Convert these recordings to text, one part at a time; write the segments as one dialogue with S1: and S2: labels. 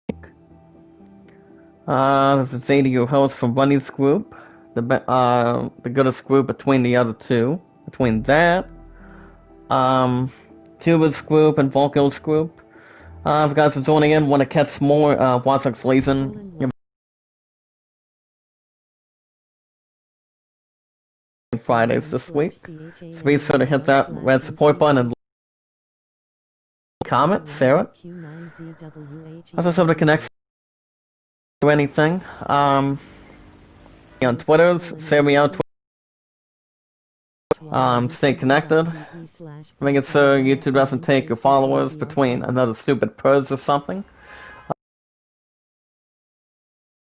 S1: This is Zeta, your host from Bunny's group, the goodest group between the other two. Between that, Tuba's group and Volko's group. If you guys are joining in, want to catch more Watch Dogs Legion Fridays this week, so be sure to hit that red support button and comment, share it. Also, sort of connect to anything. On Twitters, share me out. Stay connected. Making sure YouTube doesn't take your followers between another stupid purge or something.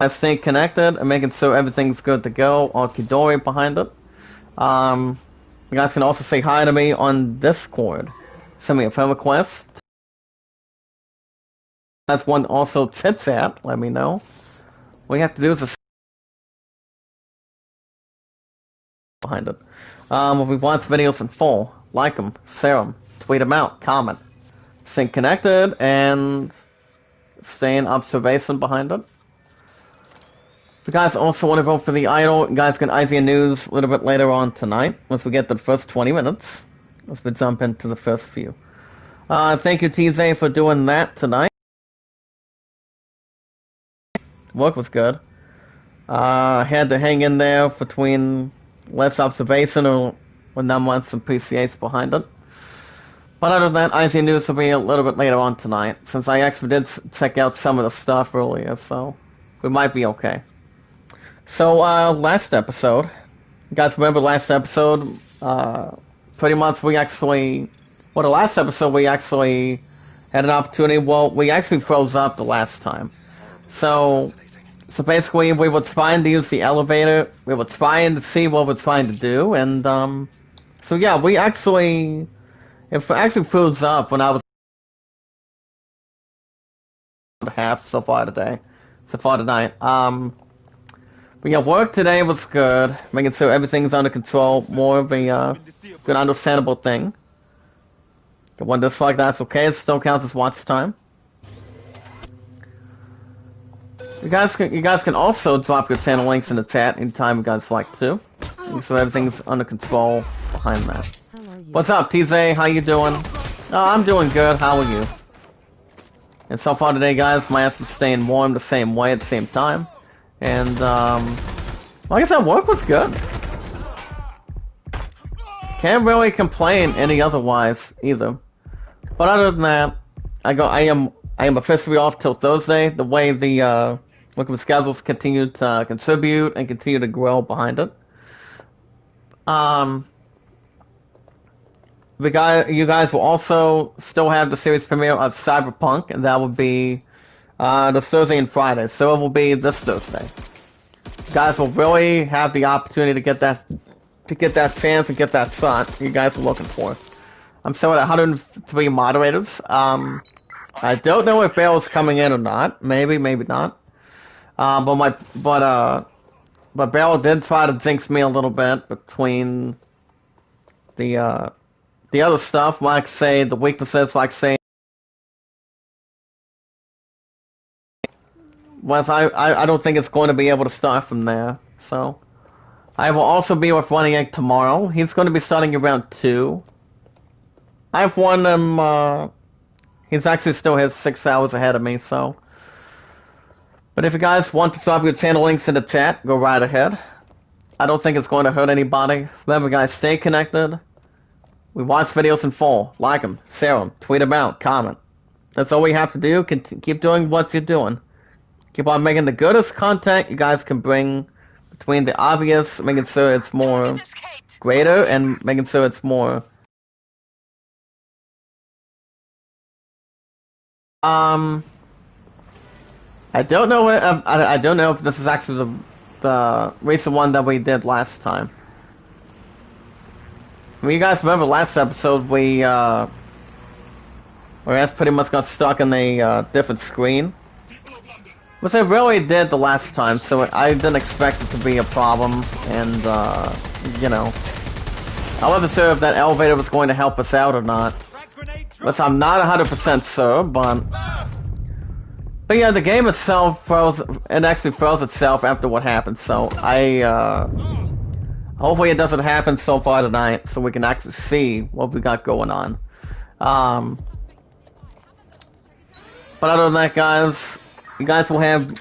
S1: Stay connected and making sure everything's good to go. Or Kidori behind it. You guys can also say hi to me on Discord. Send me a friend request. That's one also chit chat. Let me know. What you have to do is just behind it. If we watch videos in full, like them, share them, tweet them out, comment. Stay connected and stay in observation behind it. If you guys also want to vote for the idol, you guys get IZN News a little bit later on tonight, once we get to the first 20 minutes. Let's jump into the first few. Thank you, TZ, for doing that tonight. Work was good. Had to hang in there between less observation or not much appreciation behind it. But other than that, IZN News will be a little bit later on tonight, since I actually did check out some of the stuff earlier, so we might be okay. So, last episode, you guys remember last episode, pretty much the last episode we actually had an opportunity, we actually froze up the last time. So basically we were trying to use the elevator, we were trying to see what we're trying to do, and, so yeah, it actually froze up when I was half so far tonight. But yeah, work today was good, making sure everything's under control, more of a good understandable thing. One dislike, that's okay, it still counts as watch time. You guys can also drop your channel links in the chat anytime you guys like to, so everything's under control behind that. What's up, TZ? How you doing? Oh, I'm doing good, how are you? And so far today, guys, my ass was staying warm the same way at the same time. And, like I said, work was good. Can't really complain any otherwise, either. But other than that, I am officially off till Thursday, the way the, look at schedules continue to contribute and continue to grow behind it. You guys will also still have the series premiere of Cyberpunk, and that will be this Thursday and Friday, so it will be this Thursday. You guys will really have the opportunity to get that chance and get that shot you guys were looking for. I'm still at 103 moderators. I don't know if Bale's coming in or not. Maybe not. But Bale did try to jinx me a little bit between the other stuff, like say the weaknesses, like say. Well, I don't think it's going to be able to start from there. So I will also be with Running Egg tomorrow. He's going to be starting around 2. I've won him. He's actually still has 6 hours ahead of me. So, but if you guys want to drop your channel links in the chat, go right ahead. I don't think it's going to hurt anybody. Remember, guys, stay connected. We watch videos in full. Like them, share them, tweet them out, comment. That's all we have to do. Keep doing what you're doing. Keep on making the goodest content you guys can bring between the obvious, making sure it's more greater, and making sure it's more. I don't know if this is actually the recent one that we did last time. I mean, you guys remember last episode we pretty much got stuck in a different screen. Which I really did the last time, so I didn't expect it to be a problem, and, you know. I wasn't sure if that elevator was going to help us out or not. Which I'm not 100% sure, but But yeah, the game itself froze. It actually froze itself after what happened. So hopefully it doesn't happen so far tonight, so we can actually see what we got going on. But other than that, guys, you guys will have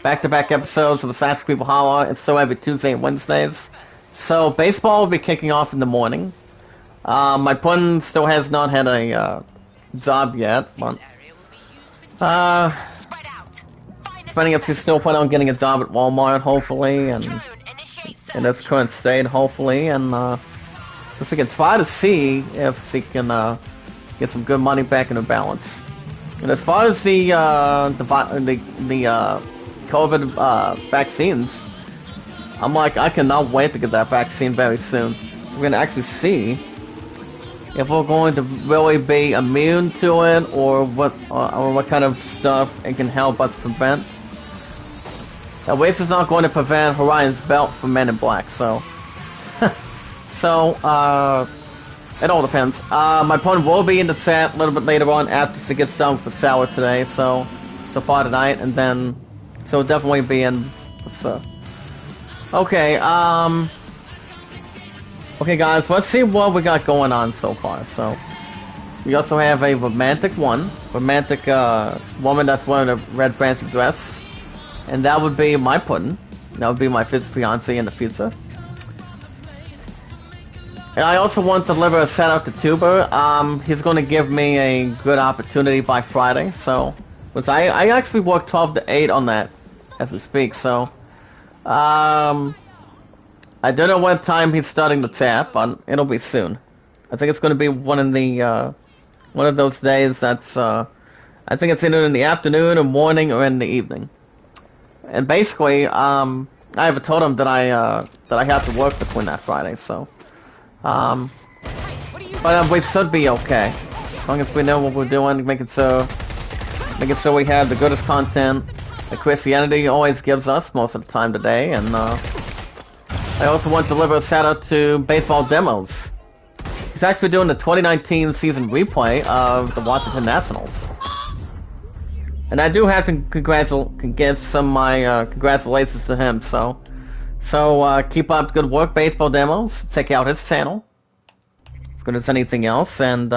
S1: back-to-back episodes of Assassin's Creed Valhalla. It's still every Tuesday and Wednesdays. So baseball will be kicking off in the morning. My pun still has not had a job yet, but depending if she's still planning on getting a job at Walmart, hopefully, and in its current state, hopefully, and so she can try to see if she can get some good money back in her balance. And as far as the COVID vaccines, I cannot wait to get that vaccine very soon. So we're gonna actually see if we're going to really be immune to it, or what kind of stuff it can help us prevent. At least it's not going to prevent Orion's belt from Men in Black, so it all depends. My opponent will be in the chat a little bit later on after she gets done with the sour today, so far tonight, and then so it'll definitely be in. So okay, okay, guys, let's see what we got going on so far. So we also have a romantic woman that's wearing a red fancy dress, and that would be my pudding. That would be my fiance in the future. And I also want to deliver a shout out to Tuber. He's going to give me a good opportunity by Friday. So, which I actually work 12 to 8 on that as we speak. So, I don't know what time he's starting the tap, but it'll be soon. I think it's going to be one of those days that's I think it's either in the afternoon or morning or in the evening. And basically, I have told him that I have to work between that Friday. So. But we should be okay, as long as we know what we're doing, making so we have the goodest content that Christianity always gives us most of the time today. And I also want to deliver a shout out to Baseball Demos. He's actually doing the 2019 season replay of the Washington Nationals, and I do have to give some of my congratulations to him. So keep up good work, Baseball Demos. Check out his channel, as good as anything else, and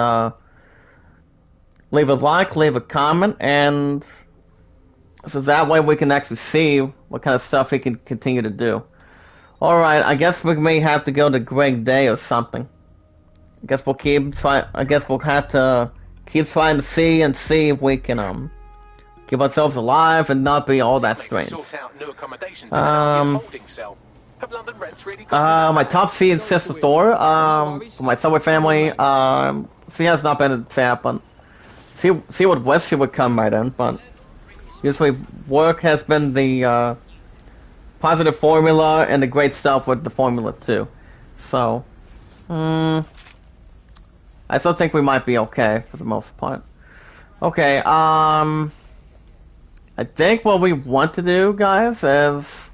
S1: leave a like, leave a comment, and so that way we can actually see what kind of stuff he can continue to do. Alright, I guess we may have to go to Greg Day or something. I guess we'll have to keep trying to see if we can keep ourselves alive and not be all that strange. My top seed Sister Thor, for my Subway family, she has not been in the tap, but see what West she would come right in, but usually work has been the positive formula and the great stuff with the formula too. So I still think we might be okay for the most part. Okay, I think what we want to do, guys, is...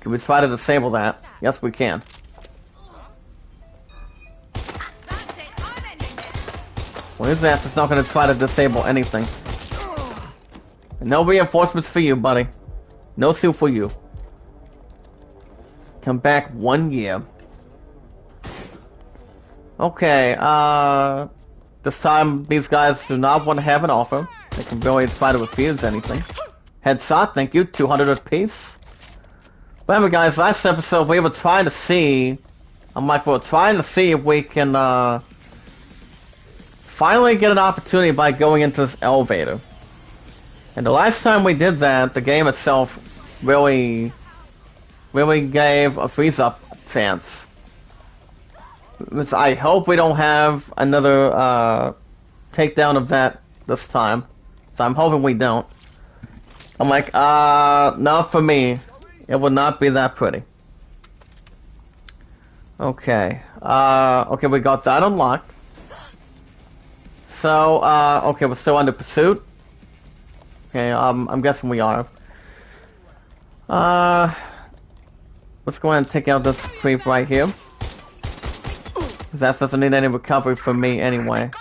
S1: Can we try to disable that? Yes, we can. Well, his ass is not going to try to disable anything. And no reinforcements for you, buddy. No suit for you. Come back 1 year. Okay, this time these guys do not want to have an offer. They can really try to refuse anything. Headshot, thank you, 200 apiece. Remember, guys, last episode we were trying to see... we're trying to see if we can, finally get an opportunity by going into this elevator. And the last time we did that, the game itself really gave a freeze-up chance. Which I hope we don't have another, takedown of that this time. So I'm hoping we don't. I'm like, not for me. It will not be that pretty. Okay. Okay, we got that unlocked. So, okay, we're still under pursuit. Okay, I'm guessing we are. Let's go ahead and take out this creep right here. That doesn't need any recovery from me anyway.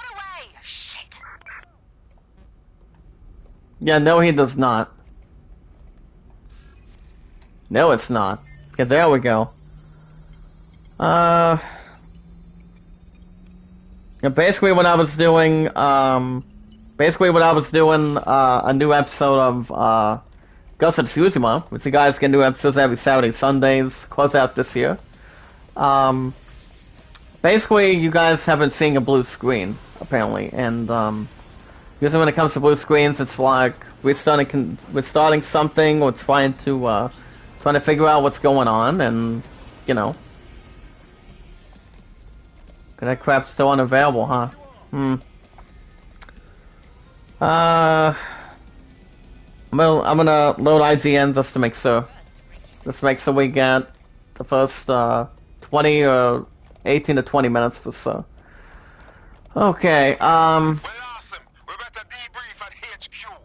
S1: Yeah, no, he does not. No, it's not. Okay, there we go. Basically what I was doing, a new episode of, Ghost of Tsushima, which you guys can do episodes every Saturday, Sundays, close out this year. Basically, you guys haven't seen a blue screen, apparently, and, usually when it comes to blue screens, it's like, we're starting something, or trying to figure out what's going on, and, you know. That crap's still unavailable, huh? I'm gonna load IGN just to make sure. Just make sure we get the first 20 or 18 to 20 minutes or so. Okay,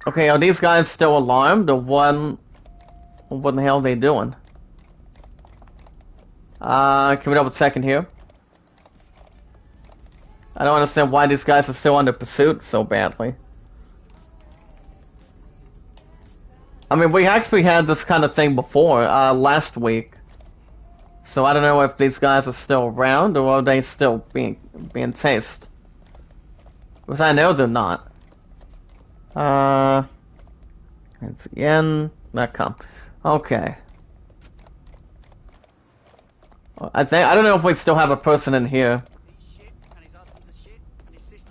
S1: okay, are these guys still alarmed, or what in the hell are they doing? Can we double check in here? I don't understand why these guys are still under pursuit so badly. I mean, we actually had this kind of thing before, last week. So I don't know if these guys are still around, or are they still being chased. Because I know they're not. It's IGN.com. Okay. I don't know if we still have a person in here.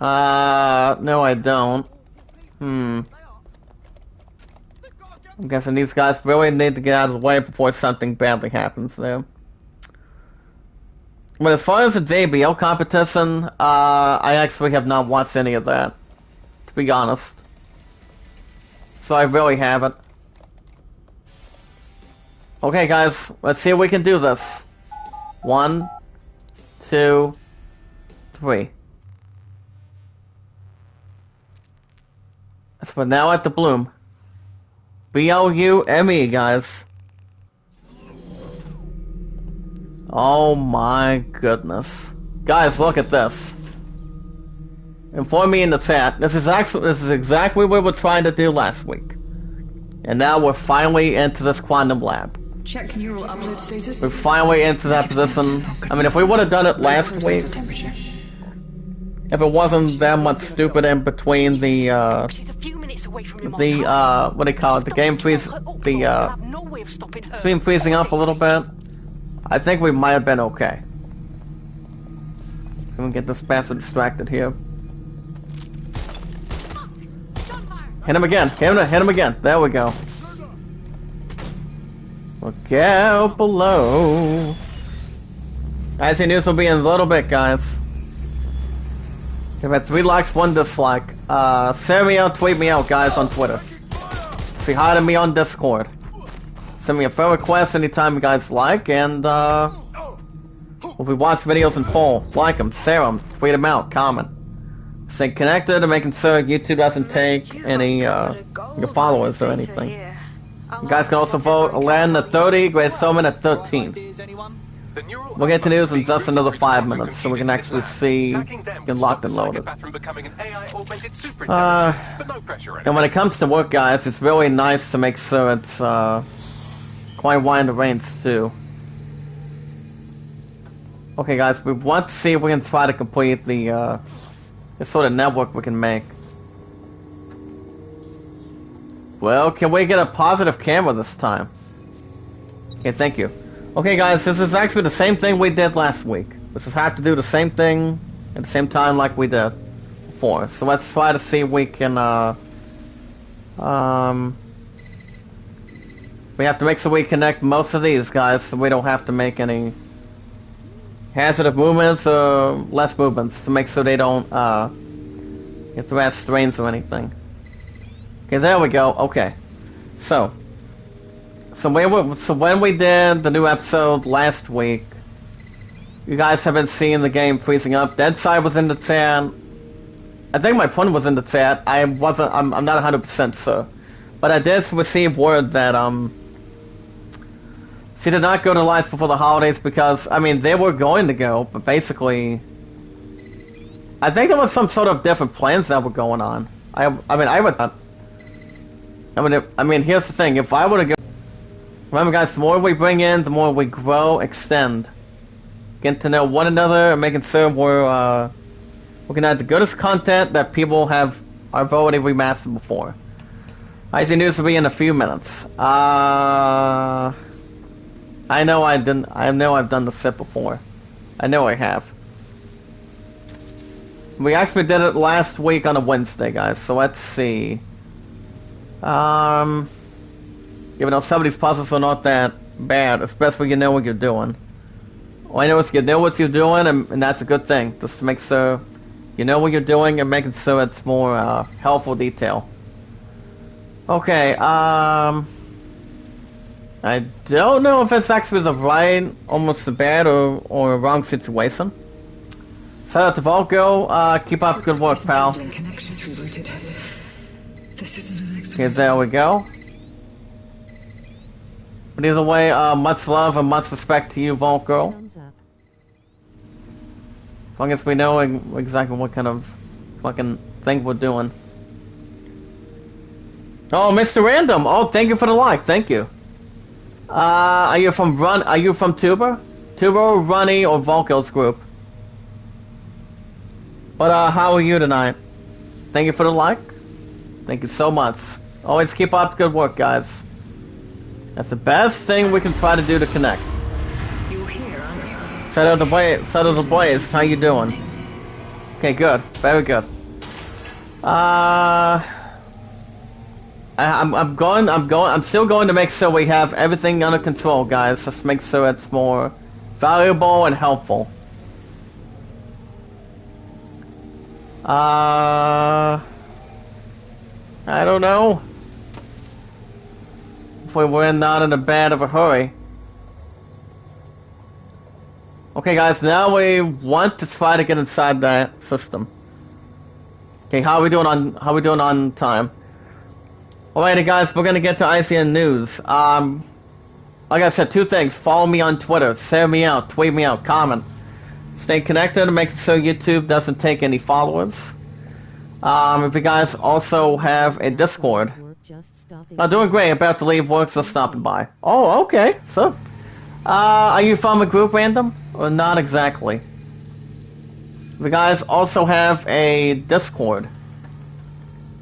S1: No, I don't. I'm guessing these guys really need to get out of the way before something badly happens there. But as far as the JBL competition, I actually have not watched any of that, to be honest. So I really haven't. Okay, guys, let's see if we can do this. 1, 2, 3. So we're now at the Bloom. BLUME, guys. Oh my goodness. Guys, look at this. Inform me in the chat. This is exactly what we were trying to do last week. And now we're finally into this quantum lab.
S2: Check neural upload status.
S1: We're finally into that position. I mean, if we would have done it last week, if it wasn't that much stupid in between the what do you call it, the game freeze, the stream freezing up a little bit, I think we might have been okay. Let me get this bastard distracted here. Hit him again, hit him again, there we go. Look out below. IC News will be in a little bit, guys. If it's 3 likes, 1 dislike. Send me out, tweet me out, guys, on Twitter. Say hi to me on Discord. Send me a friend request anytime you guys like, and if we watch videos in full, like them, share them, tweet them out, comment. Stay connected and making sure YouTube doesn't take any your followers or anything. You guys can also vote Aladdin at 30, Great Soman at 13. We'll get to news in just another 5 minutes, so we can actually see get locked and loaded. And when it comes to work, guys, it's really nice to make sure it's quite wide in the range too. Okay, guys, we want to see if we can try to complete the sort of network we can make. Well, can we get a positive camera this time? Okay, thank you. Okay, guys, this is actually the same thing we did last week. This is have to do the same thing at the same time like we did before. So let's try to see if we can, we have to make sure we connect most of these guys so we don't have to make any hazardous movements or less movements to make sure they don't, get the rat strains or anything. Okay, there we go. Okay. So when we did the new episode last week, you guys haven't seen the game freezing up. Deadside was in the chat. I think my friend was in the chat. I'm not 100% sure. But I did receive word that, she did not go to Lights before the holidays because, I mean, they were going to go, but basically, I think there was some sort of different plans that were going on. I mean, I would not. I mean, here's the thing. If I were to go, remember, guys, the more we bring in, the more we grow, extend, get to know one another, and making sure we're can add the goodest content that people have already remastered before. IC News will be in a few minutes. I know I didn't. I know I've done the SIP before. I know I have. We actually did it last week on a Wednesday, guys. So let's see. Even though some of these puzzles are not that bad, especially when you know what you're doing. All I know is you know what you're doing, and that's a good thing. Just to make sure you know what you're doing and making sure it's more helpful detail. Okay, I don't know if it's actually the right, almost the bad, or wrong situation. Shout out to Volko, keep up good work, pal. Okay, there we go. But either way, much love and much respect to you, Volko. As long as we know exactly what kind of fucking thing we're doing. Oh, Mr. Random! Oh, thank you for the like, thank you. Are you from Tuber? Tuber, Runny, or Volko's group? But, how are you tonight? Thank you for the like. Thank you so much. Always keep up good work, guys. That's the best thing we can try to do to connect.
S2: You're here, aren't you?
S1: Shout out the boys, how you doing? Okay, good. Very good. I'm still going to make sure we have everything under control, guys. Just make sure it's more valuable and helpful. I don't know if we're not in a bad of a hurry. Okay, guys, now we want to try to get inside that system. Okay, how are we doing on time? Alrighty, guys, we're gonna get to ICN News. Like I said, two things. Follow me on Twitter, share me out, tweet me out, comment. Stay connected and make sure YouTube doesn't take any followers. If you guys also have a Discord. I'm doing great, about to leave work, so stopping by. Oh, okay, so. Are you from a group, Random? Or not exactly? If you guys also have a Discord.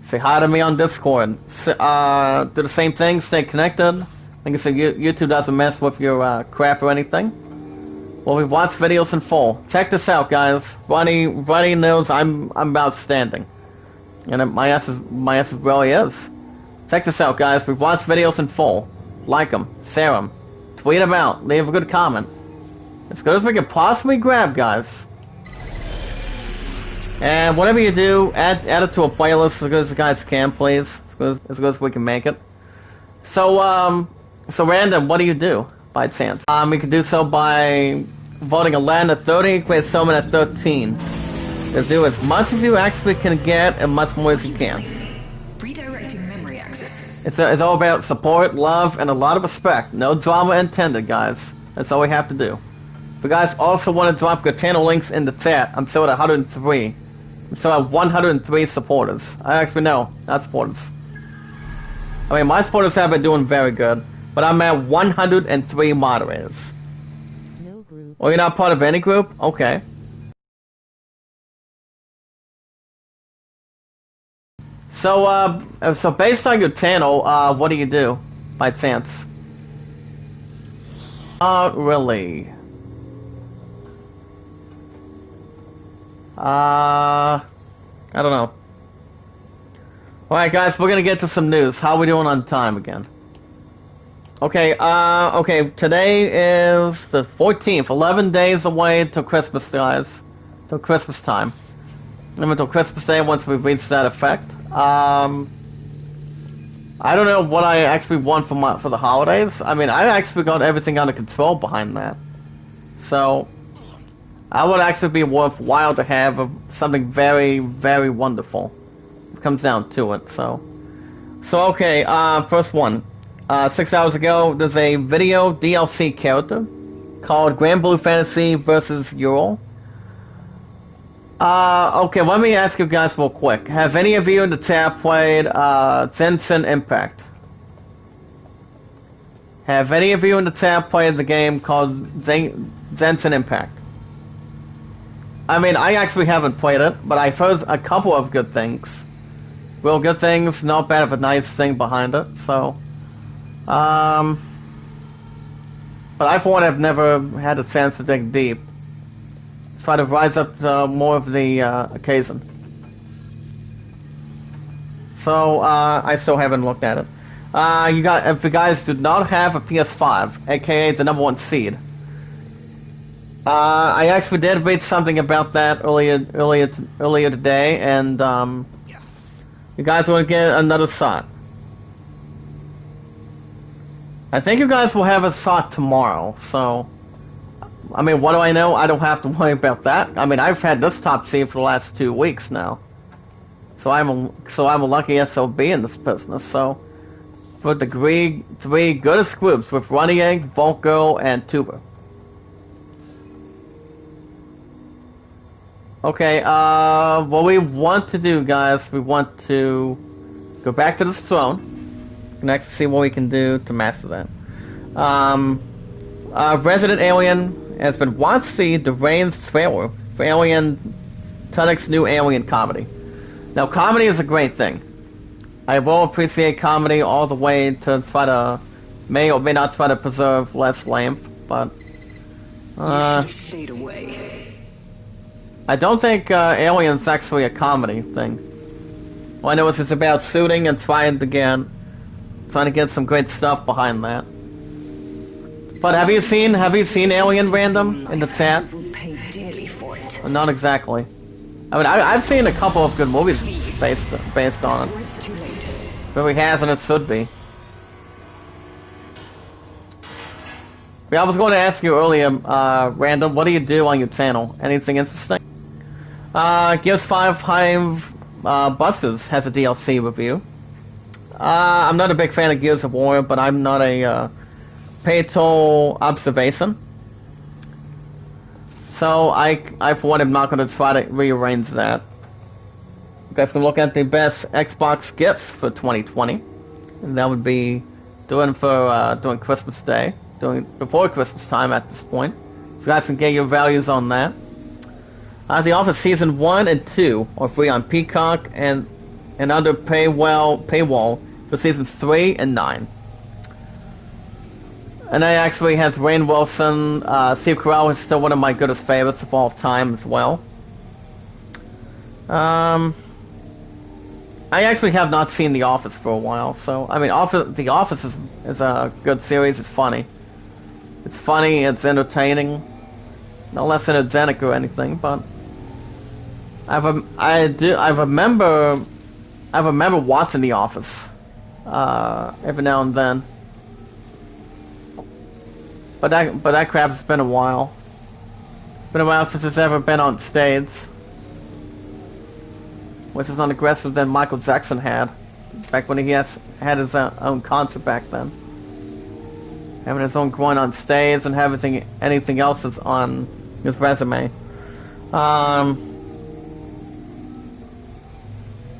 S1: Say hi to me on Discord. Do the same thing, stay connected. Like I said, YouTube doesn't mess with your crap or anything. Well, we watched videos in full. Check this out, guys. Runny knows I'm outstanding, and my ass really is. Check this out, guys. We've watched videos in full. Like them, share them, tweet them out, leave a good comment. As good as we can possibly grab, guys. And whatever you do, add it to a playlist as good as you guys can, please. As good as we can make it. So Random, what do you do? By chance. We can do so by voting a land at 30, create summon at 13. Just do as much as you actually can get and much more as you can.
S2: Redirecting memory access.
S1: It's all about support, love, and a lot of respect. No drama intended, guys. That's all we have to do. If you guys also want to drop your channel links in the chat, I'm still at 103. I'm still at 103 supporters. Actually, no, not supporters. I mean, my supporters have been doing very good. But I'm at 103 moderators.
S3: No group.
S1: Oh, you're not part of any group? Okay. So, based on your channel, what do you do, by chance? Not really. I don't know. Alright, guys, we're gonna get to some news. How are we doing on time again? Okay, today is the 14th, 11 days away till Christmas, guys. Till Christmas time. And until Christmas Day, once we've reached that effect. I don't know what I actually want for the holidays. I mean, I actually got everything under control behind that. So, I would actually be worthwhile to have something very, very wonderful. It comes down to it, so. So, okay, first one. 6 hours ago, there's a video DLC character called Grand Blue Fantasy vs. Ural. Okay, let me ask you guys real quick. Have any of you in the chat played, Genshin Impact? Have any of you in the chat played the game called Genshin Impact? I mean, I actually haven't played it, but I've heard a couple of good things. Real good things, not bad of a nice thing behind it, so... But I for one have never had a chance to dig deep. Try to rise up to more of the occasion. So, I still haven't looked at it. If you guys do not have a PS5, aka the #1 seed, I actually did read something about that earlier today, and you guys will get another shot. I think you guys will have a shot tomorrow, so... I mean, what do I know? I don't have to worry about that. I mean, I've had this top seed for the last 2 weeks now. So I'm a lucky SOB in this business, so... For the three goodest groups with Running Egg, Volko, and Tuber. Okay, what we want to do, guys, we want to go back to this throne. Next, see what we can do to master that. Resident Alien has been watched see the Reigns trailer for Alien Tunnic's new Alien comedy. Now, comedy is a great thing. I will appreciate comedy all the way to try to may or may not try to preserve less length, but
S2: You should have stayed away.
S1: I don't think Alien's actually a comedy thing. All I know is it's about shooting and trying to get some great stuff behind that. But have you seen Alien Random in the chat?
S2: You will pay dearly for it.
S1: Not exactly. I mean, I've seen a couple of good movies based on it.
S2: It's too late.
S1: But he has, and it should be. Yeah, I was going to ask you earlier, Random, what do you do on your channel? Anything interesting? Gears 5 Hive Busters has a DLC review. I'm not a big fan of Gears of War, but I'm not a pay-toll observation. So I for one am not going to try to rearrange that. You guys can look at the best Xbox gifts for 2020, and that would be doing Christmas Day, before Christmas time at this point. So you guys can get your values on that. The Office Season 1 and 2 are free on Peacock and under paywall for Seasons 3 and 9. And that actually has Rainn Wilson. Steve Carell is still one of my goodest favorites of all time as well. I actually have not seen The Office for a while, so I mean, The Office is a good series. It's funny. It's entertaining. No less energetic or anything, but I remember watching The Office every now and then. But that crap has been a while. It's been a while since it's ever been on stage. Which is not aggressive than Michael Jackson had. Back when he had his own concert back then. Having his own going on stage and having anything else that's on his resume.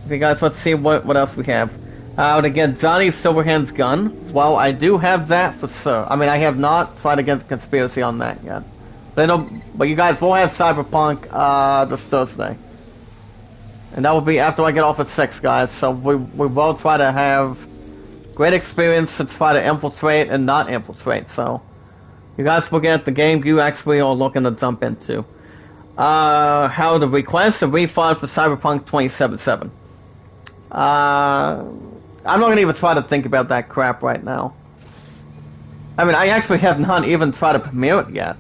S1: Okay guys, let's see what else we have. Again, Johnny Silverhand's gun. Well, I do have that for sure. I mean, I have not tried against conspiracy on that yet. But you guys will have Cyberpunk this Thursday. And that will be after I get off at 6, guys. So we will try to have great experience to try to infiltrate and not infiltrate. So you guys will get the game you actually are looking to jump into. How to request a refund for Cyberpunk 2077. I'm not going to even try to think about that crap right now. I mean, I actually have not even tried to premiere it yet.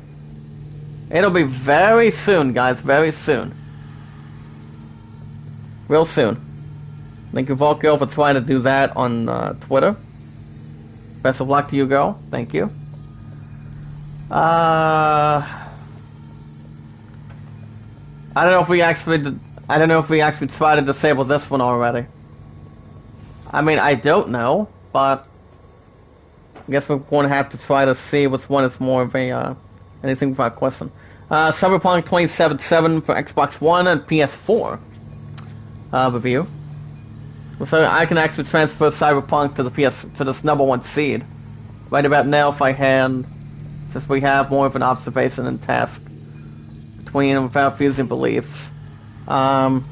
S1: It'll be very soon, guys, very soon. Real soon. Thank you, Volko, for trying to do that on Twitter. Best of luck to you, girl. Thank you. I don't know if we actually tried to disable this one already. I mean, I don't know, but I guess we're going to have to try to see which one is more of a anything without question. Cyberpunk 2077 for Xbox One and PS4 review. So I can actually transfer Cyberpunk to the to this #1 seed. Right about now, if I had, since we have more of an observation and task between and without fusing beliefs. Oh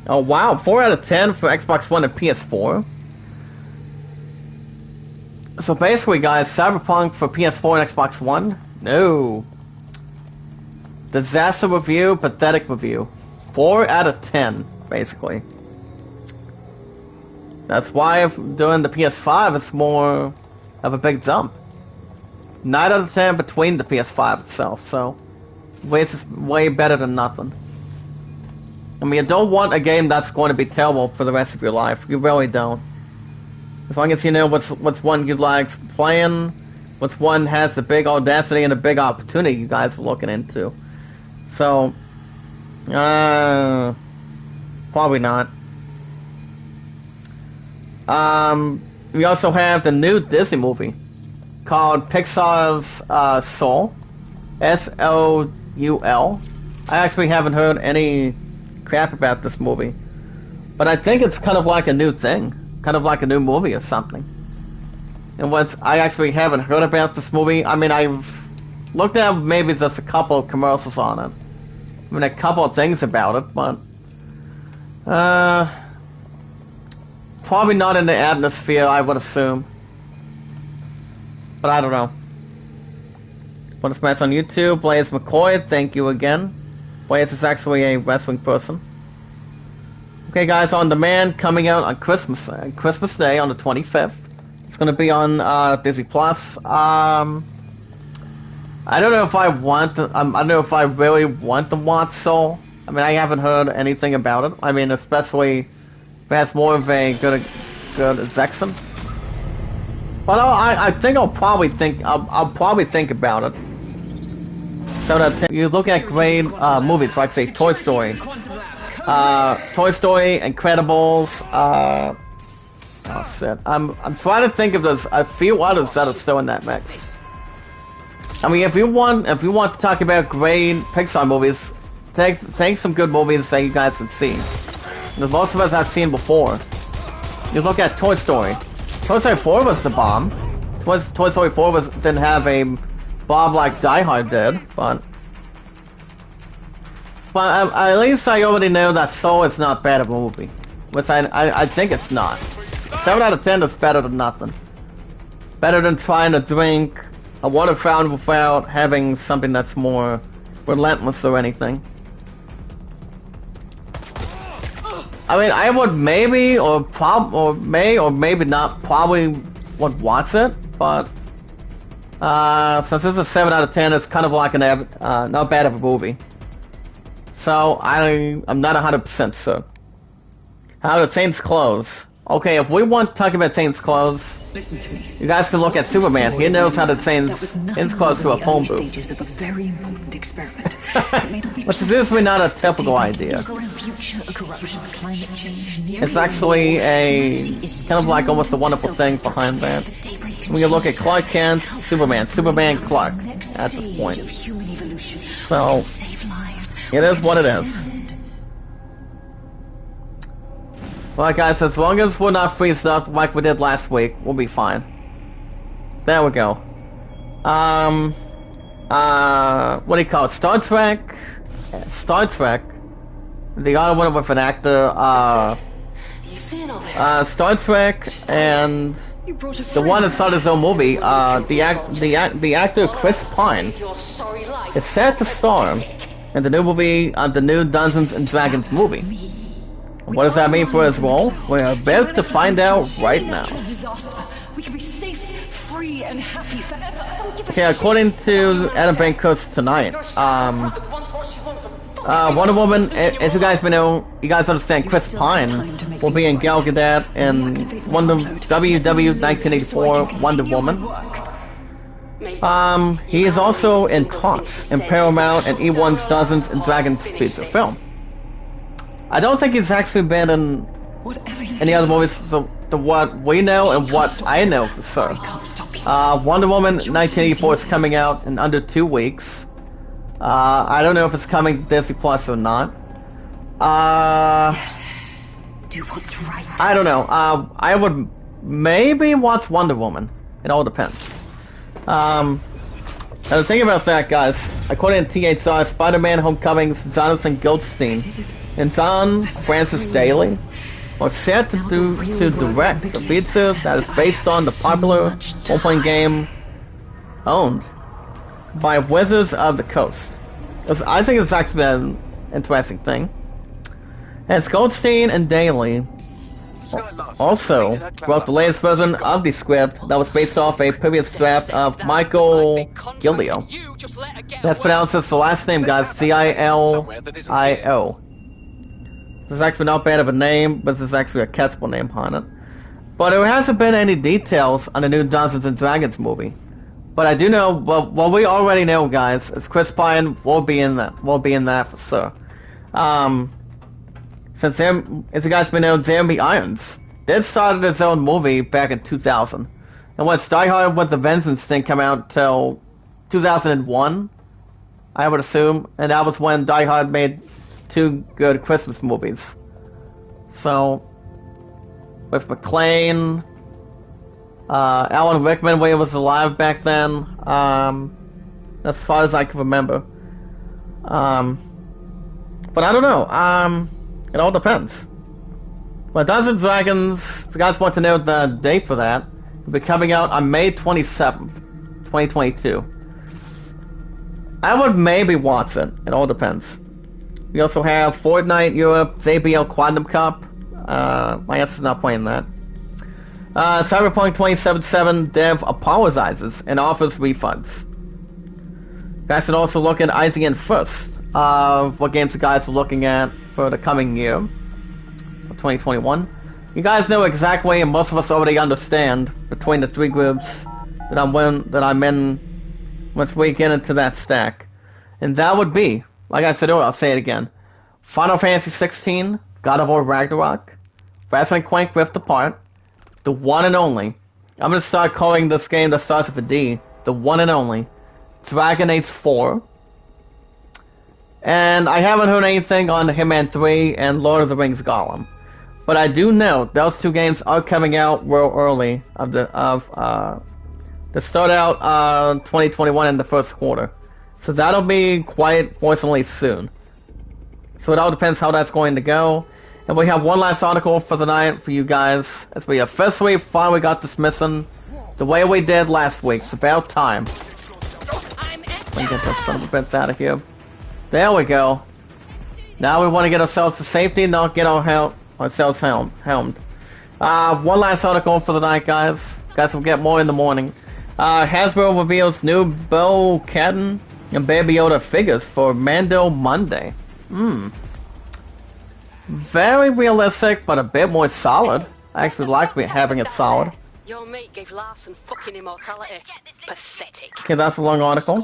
S1: wow, 4 out of 10 for Xbox One and PS4. So basically, guys, Cyberpunk for PS4 and Xbox One? No. Disaster review, pathetic review. 4 out of 10, basically. That's why if doing the PS5, it's more of a big jump. 9 out of 10 between the PS5 itself, so it's way better than nothing. I mean, you don't want a game that's going to be terrible for the rest of your life. You really don't. As long as you know what's one you like playing, what's one has the big audacity and a big opportunity you guys are looking into. So, probably not. We also have the new Disney movie called Pixar's Soul, S-O-U-L. I actually haven't heard any crap about this movie, but I think it's kind of like a new thing, kind of like a new movie or something. And I actually haven't heard about this movie. I mean, I've looked at maybe just a couple of commercials on it. I mean, a couple of things about it, but probably not in the atmosphere, I would assume. But I don't know. Put us match on YouTube. Blaze McCoy, thank you again. Blaze is actually a wrestling person. Okay, guys, On Demand coming out on Christmas Day on the 25th. It's going to be on Disney Plus. I don't know if I want to, I don't know if I really want to watch Soul. I mean, I haven't heard anything about it. I mean, especially if it has more of a good Zexon. But I think I'll probably think about it. So that you look at great movies like, say, Toy Story, Incredibles. Oh shit! I'm trying to think of those a few others that are still in that mix. I mean, if you want to talk about great Pixar movies, take some good movies that you guys can see. Because most of us have seen before. You look at Toy Story. Toy Story 4 was the bomb. Toy Story 4 didn't have a bomb like Die Hard did, but at least I already know that Soul is not bad of a movie. Which I think it's not. 7 out of 10 is better than nothing. Better than trying to drink a water fountain without having something that's more relentless or anything. I mean, I would maybe or maybe not probably would watch it, but since it's a 7 out of 10, it's kind of like not bad of a movie. So I'm not 100% sure. How do Saints close? Okay, if we want to talk about Saints close,
S2: Listen to me.
S1: you guys can look at Superman. He knows how to Saints close to a phone booth.
S2: Stages of a very important experiment.
S1: Which is usually not a typical idea. It's actually a kind of like almost a wonderful thing behind that. When you look at Clark Kent, Superman Clark at this point. So it is what it is. Well, guys, as long as we're not freezed up like we did last week, we'll be fine. There we go. What do you call it? Star Trek, the other one with an actor, Star Trek, and the one that started his own movie, the actor Chris Pine is set to star in the new movie, the new Dungeons and Dragons movie. What does that mean for his role? We're about to find out right now. Okay, according to Adam Bankus tonight, Wonder Woman, as you guys may know, you guys understand, Chris Pine will be in Gal Gadot in WW 1984 Wonder Woman. He is also in talks in Paramount and E1's Dungeons and Dragons feature film. I don't think he's actually been in any other movies, the what we know and what I know for sure. Wonder Woman 1984 is coming out in under 2 weeks. I don't know if it's coming to Disney Plus or not.
S2: Yes. Do what's right.
S1: I don't know. I would maybe watch Wonder Woman. It all depends. And the thing about that, guys, according to THR, Spider-Man Homecoming's Jonathan Goldstein and John Francis Daly are set to direct the feature that is based on the popular role-playing game owned by Wizards of the Coast. I think it's actually an interesting thing. And Goldstein and Daly also wrote the latest version of the script that was based off a previous draft of Michael Gildio. That's pronounced as the last name, guys, Gilio. This is actually not bad of a name, but this is actually a catchable name on it. But there hasn't been any details on the new Dungeons and Dragons movie. But I do know, well, what we already know, guys, is Chris Pine will be in that for sure. Since as you guys may know, Jeremy Irons did start his own movie back in 2000. And once Die Hard with the Vengeance didn't come out till 2001, I would assume, and that was when Die Hard made 2 good Christmas movies. So, with McClane, Alan Rickman when he was alive back then, as far as I can remember. But I don't know, it all depends. But Dungeons and Dragons, if you guys want to know the date for that, will be coming out on May 27th, 2022. I would maybe watch it, it all depends. We also have Fortnite Europe, JBL Quantum Cup. My answer's not playing that. Cyberpunk 2077 dev apologizes and offers refunds. You guys can also look at IGN first of what games you guys are looking at for the coming year, 2021. You guys know exactly, and most of us already understand, between the 3 groups that I'm in once we get into that stack. And that would be, like I said earlier, I'll say it again, Final Fantasy 16, God of War Ragnarok, Ratchet & Clank Rift Apart, the one and only, I'm going to start calling this game that starts with a D, the one and only, Dragon Age 4, and I haven't heard anything on Hitman 3 and Lord of the Rings Gollum. But I do know those 2 games are coming out real early to start out 2021 in the first quarter. So that'll be quite fortunately soon. So it all depends how that's going to go. And we have one last article for the night for you guys, as we officially finally got this missing the way we did last week. It's about time. Let me get this son of a bitch out of here. There we go. Now we want to get ourselves to safety, not get ourselves helmed. One last article for the night, guys. Guys, we'll get more in the morning. Hasbro reveals new Bo-Katan and Baby Yoda figures for Mando Monday. Very realistic, but a bit more solid. I actually like having it solid.
S3: Your mate gave Larson fucking immortality. Pathetic.
S1: Okay, that's a long article.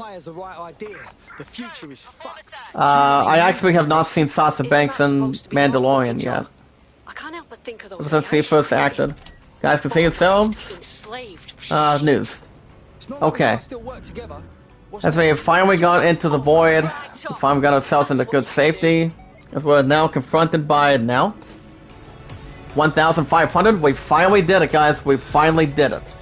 S1: I actually have not seen Sasha Banks in Mandalorian yet.
S3: I can't help but think of those.
S1: Let's see first acted. Guys can see yourselves. News. Okay. As we have finally got into the void, we finally got ourselves into good safety, as we're now confronted by Nout. 1,500. We finally did it, guys. We finally did it.